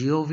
GOV